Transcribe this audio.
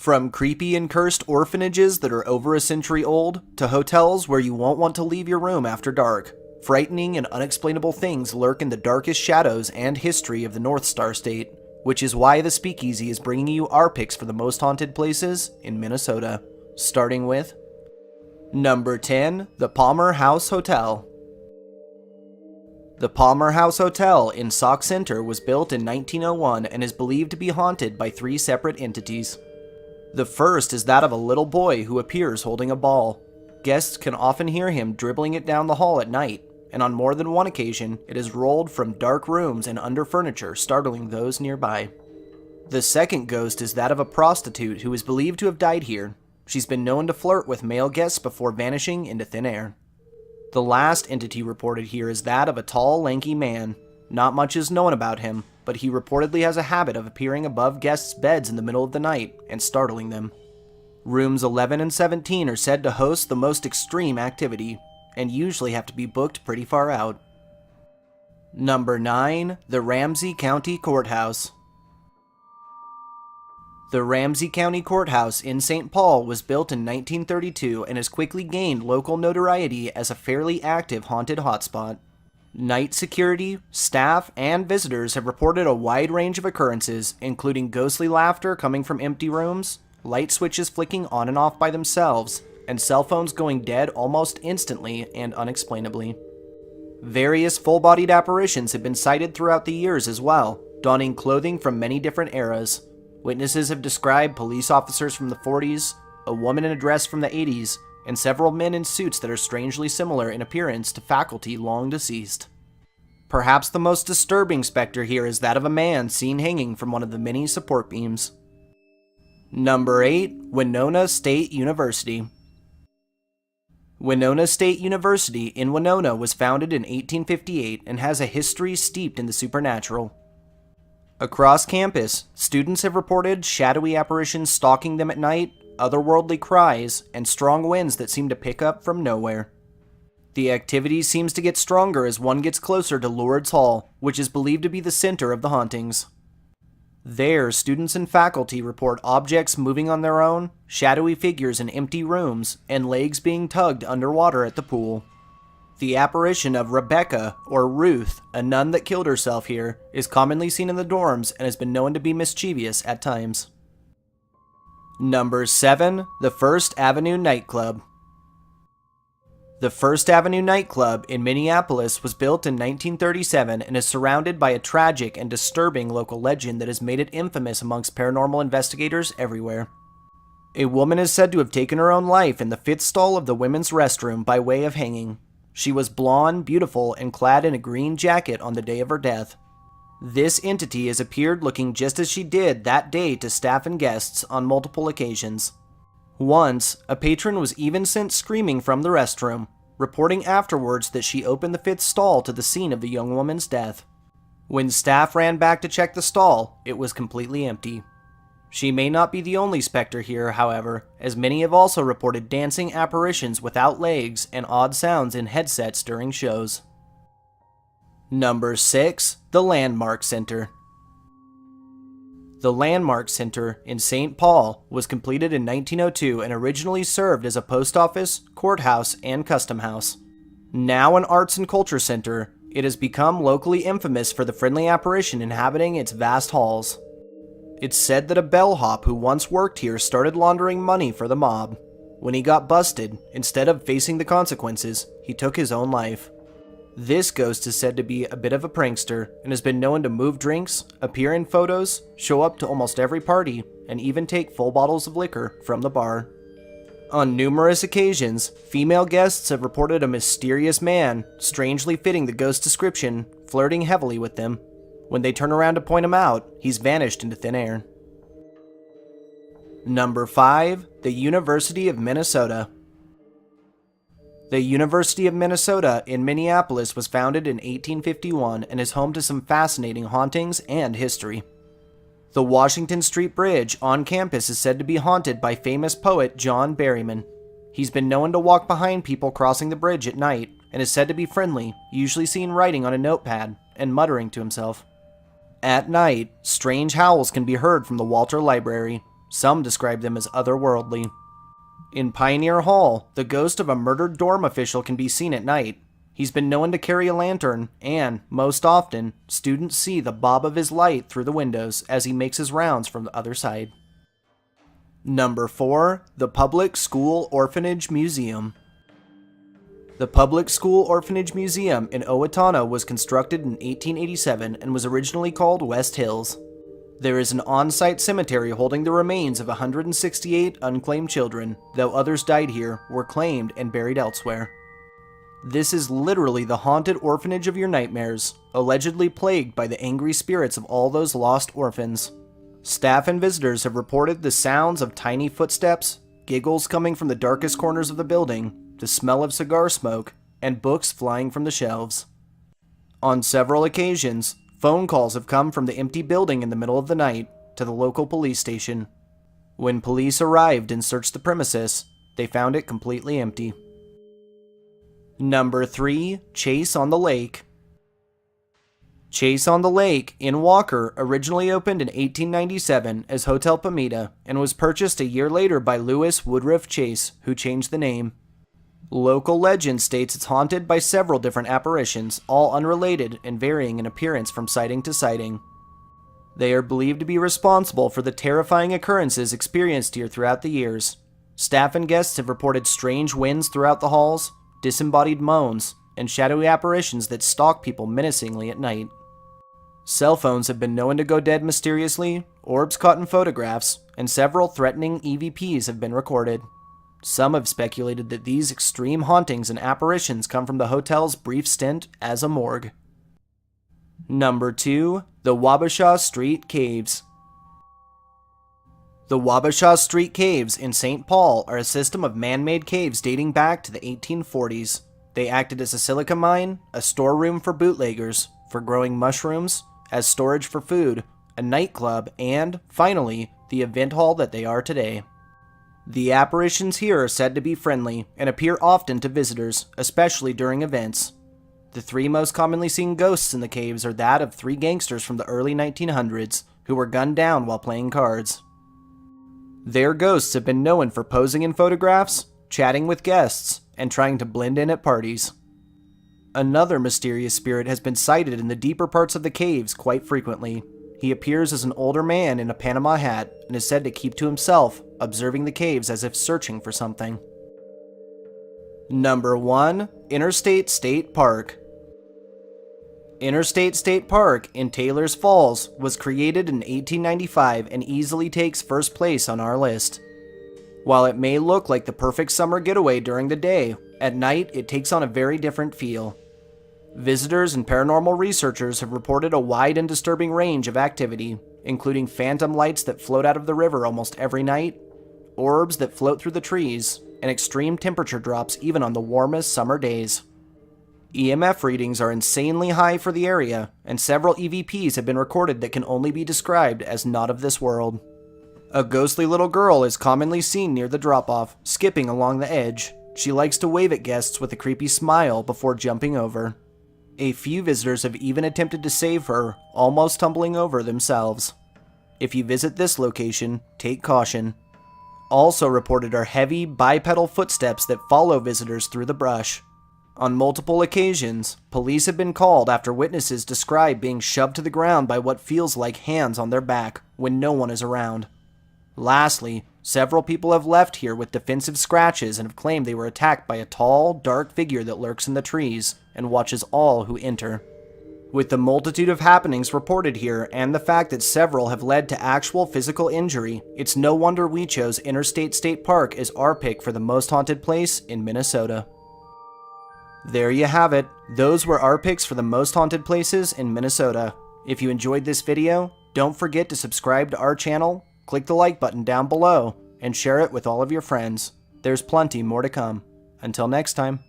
From creepy and cursed orphanages that are over a century old, to hotels where you won't want to leave your room after dark, frightening and unexplainable things lurk in the darkest shadows and history of the North Star State, which is why the Speakeasy is bringing you our picks for the most haunted places in Minnesota, starting with Number 10, the Palmer House Hotel. The Palmer House Hotel in Sauk Center was built in 1901 and is believed to be haunted by three separate entities. The first is that of a little boy who appears holding a ball. Guests can often hear him dribbling it down the hall at night, and on more than one occasion, it is rolled from dark rooms and under furniture, startling those nearby. The second ghost is that of a prostitute who is believed to have died here. She's been known to flirt with male guests before vanishing into thin air. The last entity reported here is that of a tall, lanky man. Not much is known about him, but he reportedly has a habit of appearing above guests' beds in the middle of the night and startling them. Rooms 11 and 17 are said to host the most extreme activity, and usually have to be booked pretty far out. Number 9, the Ramsey County Courthouse. The Ramsey County Courthouse in St. Paul was built in 1932 and has quickly gained local notoriety as a fairly active haunted hotspot. Night security, staff, and visitors have reported a wide range of occurrences, including ghostly laughter coming from empty rooms, light switches flicking on and off by themselves, and cell phones going dead almost instantly and unexplainably. Various full-bodied apparitions have been sighted throughout the years as well, donning clothing from many different eras. Witnesses have described police officers from the 40s, a woman in a dress from the 80s, and several men in suits that are strangely similar in appearance to faculty long deceased. Perhaps the most disturbing specter here is that of a man seen hanging from one of the many support beams. Number 8, Winona State University. Winona State University in Winona was founded in 1858 and has a history steeped in the supernatural. Across campus, students have reported shadowy apparitions stalking them at night, otherworldly cries, and strong winds that seem to pick up from nowhere. The activity seems to get stronger as one gets closer to Lourdes Hall, which is believed to be the center of the hauntings. There, students and faculty report objects moving on their own, shadowy figures in empty rooms, and legs being tugged underwater at the pool. The apparition of Rebecca, or Ruth, a nun that killed herself here, is commonly seen in the dorms and has been known to be mischievous at times. Number 7, the First Avenue Nightclub. The First Avenue Nightclub in Minneapolis was built in 1937 and is surrounded by a tragic and disturbing local legend that has made it infamous amongst paranormal investigators everywhere. A woman is said to have taken her own life in the fifth stall of the women's restroom by way of hanging. She was blonde, beautiful, and clad in a green jacket on the day of her death. This entity has appeared looking just as she did that day to staff and guests on multiple occasions. Once, a patron was even sent screaming from the restroom, reporting afterwards that she opened the fifth stall to the scene of the young woman's death. When staff ran back to check the stall, it was completely empty. She may not be the only specter here, however, as many have also reported dancing apparitions without legs and odd sounds in headsets during shows. Number 6, the Landmark Center. The Landmark Center in St. Paul was completed in 1902 and originally served as a post office, courthouse, and custom house. Now an arts and culture center, it has become locally infamous for the friendly apparition inhabiting its vast halls. It's said that a bellhop who once worked here started laundering money for the mob. When he got busted, instead of facing the consequences, he took his own life. This ghost is said to be a bit of a prankster and has been known to move drinks, appear in photos, show up to almost every party, and even take full bottles of liquor from the bar. On numerous occasions, female guests have reported a mysterious man, strangely fitting the ghost description, flirting heavily with them. When they turn around to point him out, he's vanished into thin air. Number 5, the University of Minnesota. The University of Minnesota in Minneapolis was founded in 1851 and is home to some fascinating hauntings and history. The Washington Street Bridge on campus is said to be haunted by famous poet John Berryman. He's been known to walk behind people crossing the bridge at night and is said to be friendly, usually seen writing on a notepad and muttering to himself. At night, strange howls can be heard from the Walter Library. Some describe them as otherworldly. In Pioneer Hall, the ghost of a murdered dorm official can be seen at night. He's been known to carry a lantern, and, most often, students see the bob of his light through the windows as he makes his rounds from the other side. Number 4. The Public School Orphanage Museum. The Public School Orphanage Museum in Owatonna was constructed in 1887 and was originally called West Hills. There is an on-site cemetery holding the remains of 168 unclaimed children, though others died here, were claimed, and buried elsewhere. This is literally the haunted orphanage of your nightmares, allegedly plagued by the angry spirits of all those lost orphans. Staff and visitors have reported the sounds of tiny footsteps, giggles coming from the darkest corners of the building, the smell of cigar smoke, and books flying from the shelves. On several occasions, phone calls have come from the empty building in the middle of the night to the local police station. When police arrived and searched the premises, they found it completely empty. Number 3. Chase on the Lake. Chase on the Lake in Walker originally opened in 1897 as Hotel Pamita and was purchased a year later by Lewis Woodruff Chase, who changed the name. Local legend states it's haunted by several different apparitions, all unrelated and varying in appearance from sighting to sighting. They are believed to be responsible for the terrifying occurrences experienced here throughout the years. Staff and guests have reported strange winds throughout the halls, disembodied moans, and shadowy apparitions that stalk people menacingly at night. Cell phones have been known to go dead mysteriously, orbs caught in photographs, and several threatening EVPs have been recorded. Some have speculated that these extreme hauntings and apparitions come from the hotel's brief stint as a morgue. Number 2. The Wabasha Street Caves. The Wabasha Street Caves in St. Paul are a system of man-made caves dating back to the 1840s. They acted as a silica mine, a storeroom for bootleggers, for growing mushrooms, as storage for food, a nightclub, and, finally, the event hall that they are today. The apparitions here are said to be friendly and appear often to visitors, especially during events. The 3 most commonly seen ghosts in the caves are that of 3 gangsters from the early 1900s who were gunned down while playing cards. Their ghosts have been known for posing in photographs, chatting with guests, and trying to blend in at parties. Another mysterious spirit has been sighted in the deeper parts of the caves quite frequently. He appears as an older man in a Panama hat and is said to keep to himself, observing the caves as if searching for something. Number 1. Interstate State Park. Interstate State Park in Taylor's Falls was created in 1895 and easily takes first place on our list. While it may look like the perfect summer getaway during the day, at night it takes on a very different feel. Visitors and paranormal researchers have reported a wide and disturbing range of activity, including phantom lights that float out of the river almost every night, orbs that float through the trees, and extreme temperature drops even on the warmest summer days. EMF readings are insanely high for the area, and several EVPs have been recorded that can only be described as not of this world. A ghostly little girl is commonly seen near the drop-off, skipping along the edge. She likes to wave at guests with a creepy smile before jumping over. A few visitors have even attempted to save her, almost tumbling over themselves. If you visit this location, take caution. Also reported are heavy, bipedal footsteps that follow visitors through the brush. On multiple occasions, police have been called after witnesses describe being shoved to the ground by what feels like hands on their back when no one is around. Lastly, several people have left here with defensive scratches and have claimed they were attacked by a tall, dark figure that lurks in the trees and watches all who enter. With the multitude of happenings reported here and the fact that several have led to actual physical injury, it's no wonder we chose Interstate State Park as our pick for the most haunted place in Minnesota. There you have it. Those were our picks for the most haunted places in Minnesota. If you enjoyed this video, don't forget to subscribe to our channel, click the like button down below, and share it with all of your friends. There's plenty more to come. Until next time.